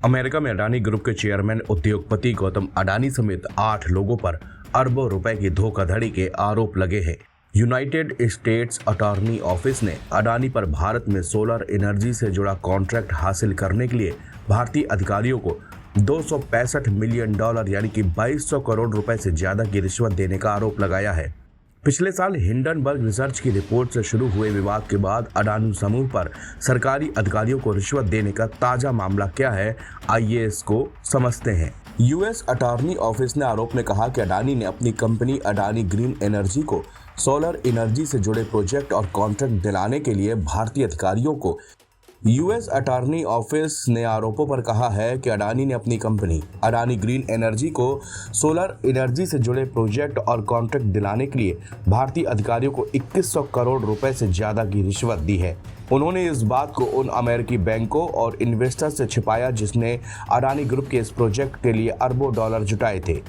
America में Adani group के chairman उद्योगपति गौतम अडानी समेत 8 लोगों पर अरबों रुपए की धोखाधड़ी के आरोप लगे हैं। यूनाइटेड स्टेट्स अटॉर्नी ऑफिस ने अडानी पर भारत में सोलर एनर्जी से जुड़ा कॉन्ट्रैक्ट हासिल करने के लिए भारतीय अधिकारियों को $265 मिलियन यानी कि 2200 करोड़ रुपए से ज्यादा की रिश्वत देने का आरोप लगाया है। पिछले साल हिंडनबर्ग रिसर्च की रिपोर्ट से शुरू हुए विवाद के बाद अडानी समूह पर सरकारी अधिकारियों को रिश्वत देने का ताजा मामला क्या है, आइए इसको समझते हैं। यूएस अटॉर्नी ऑफिस ने आरोप में कहा कि अडानी ने अपनी कंपनी अडानी ग्रीन एनर्जी को सोलर एनर्जी से जुड़े प्रोजेक्ट और कॉन्ट्रैक्ट दिलाने के लिए भारतीय अधिकारियों को यूएस अटॉर्नी ऑफिस ने आरोपों पर कहा है कि अडानी ने अपनी कंपनी अडानी ग्रीन एनर्जी को सोलर एनर्जी से जुड़े प्रोजेक्ट और कॉन्ट्रैक्ट दिलाने के लिए भारतीय अधिकारियों को 2100 करोड़ रुपए से ज्यादा की रिश्वत दी है। उन्होंने इस बात को उन अमेरिकी बैंकों और इन्वेस्टर्स से छिपाया जिसने अडानी ग्रुप के इस प्रोजेक्ट के लिए अरबों डॉलर जुटाए थे।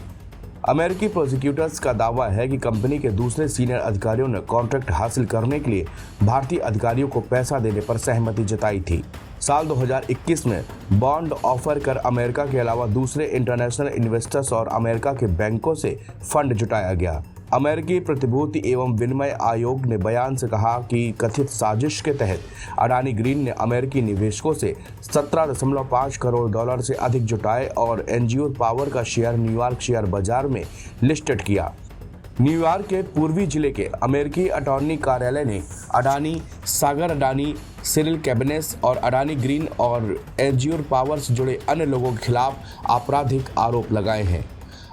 अमेरिकी प्रोसिक्यूटर्स का दावा है कि कंपनी के दूसरे सीनियर अधिकारियों ने कॉन्ट्रैक्ट हासिल करने के लिए भारतीय अधिकारियों को पैसा देने पर सहमति जताई थी। साल 2021 में बॉन्ड ऑफर कर अमेरिका के अलावा दूसरे इंटरनेशनल इन्वेस्टर्स और अमेरिका के बैंकों से फंड जुटाया गया। अमेरिकी प्रतिभूति एवं विनिमय आयोग ने बयान से कहा कि कथित साजिश के तहत अडानी ग्रीन ने अमेरिकी निवेशकों से 17.5 करोड़ डॉलर से अधिक जुटाए और एंज्योर पावर का शेयर न्यूयॉर्क शेयर बाजार में लिस्टेड किया। न्यूयॉर्क के पूर्वी जिले के अमेरिकी अटॉर्नी कार्यालय ने अडानी, सागर अडानी, सिरिल कैबिनेस और अडानी ग्रीन और एंज्योर पावर से जुड़े अन्य लोगों के खिलाफ आपराधिक आरोप लगाए हैं।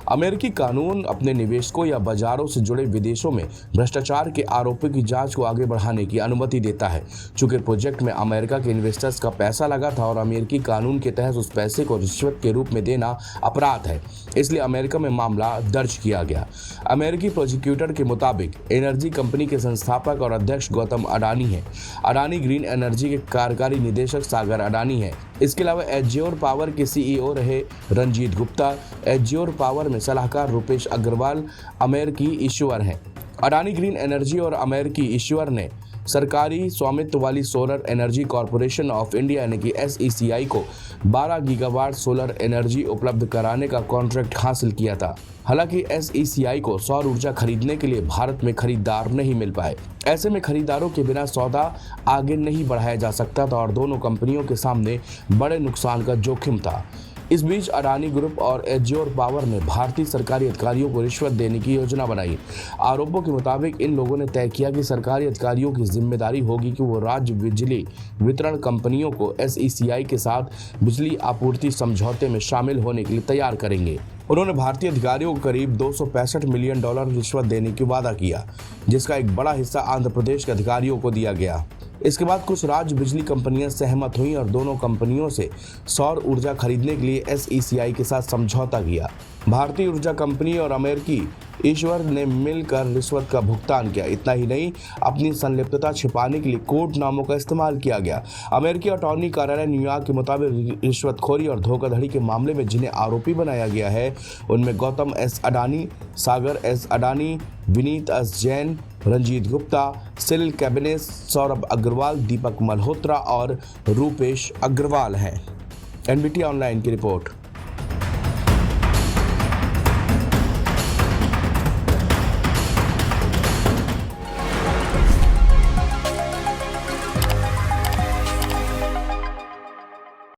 अमेरिकी कानून अपने निवेशकों या बाजारों से जुड़े विदेशों में भ्रष्टाचार के आरोपों की जांच को आगे बढ़ाने की अनुमति देता है। चूंकि प्रोजेक्ट में अमेरिका के इन्वेस्टर्स का पैसा लगा था और अमेरिकी कानून के तहत उस पैसे को रिश्वत के रूप में देना अपराध है, इसलिए अमेरिका में मामला दर्ज किया गया। अमेरिकी प्रोसिक्यूटर के मुताबिक एनर्जी कंपनी के संस्थापक और अध्यक्ष गौतम अडानी है। अडानी ग्रीन एनर्जी के कार्यकारी निदेशक सागर अडानी है। इसके अलावा एंज्योर पावर के सीईओ रहे रंजीत गुप्ता, एंज्योर पावर में सलाहकार रूपेश अग्रवाल अमेरिकी इश्यूअर हैं। अडानी ग्रीन एनर्जी और अमेरिकी इश्यूअर ने सरकारी स्वामित्व वाली solar energy corporation of India यानी कि SECI को 12 गीगावाट सोलर एनर्जी उपलब्ध कराने का कॉन्ट्रैक्ट हासिल किया था। हालांकि SECI को सौर ऊर्जा खरीदने के लिए भारत में खरीदार नहीं मिल पाए। ऐसे में खरीदारों के बिना सौदा आगे नहीं बढ़ाया जा सकता था और दोनों कंपनियों के सामने बड़े नुकसान का जोखिम था। इस बीच अडानी ग्रुप और एंज्योर पावर ने भारतीय सरकारी अधिकारियों को रिश्वत देने की योजना बनाई। आरोपों के मुताबिक इन लोगों ने तय किया कि सरकारी अधिकारियों की जिम्मेदारी होगी कि वो राज्य बिजली वितरण कंपनियों को SECI के साथ बिजली आपूर्ति समझौते में शामिल होने के लिए तैयार करेंगे। उन्होंने भारतीय अधिकारियों को करीब $265 मिलियन रिश्वत देने की वादा किया, जिसका एक बड़ा हिस्सा आंध्र प्रदेश के अधिकारियों को दिया गया। इसके बाद कुछ राज्य बिजली कंपनियां सहमत हुईं और दोनों कंपनियों से सौर ऊर्जा खरीदने के लिए SECI के साथ समझौता किया। भारतीय ऊर्जा कंपनी और अमेरिकी ईश्वर ने मिलकर रिश्वत का भुगतान किया। इतना ही नहीं, अपनी संलिप्तता छिपाने के लिए कोड नामों का इस्तेमाल किया गया। अमेरिकी अटॉर्नी कार्यालय न्यूयॉर्क के मुताबिक रिश्वतखोरी और धोखाधड़ी के मामले में जिन्हें आरोपी बनाया गया है उनमें Gautam S Adani, Sagar S Adani, Vineet S Jain, Ranjit Gupta, Cyril Cabanes, Saurabh Agarwal, Deepak Malhotra और रूपेश अग्रवाल हैं। NBT ऑनलाइन की रिपोर्ट।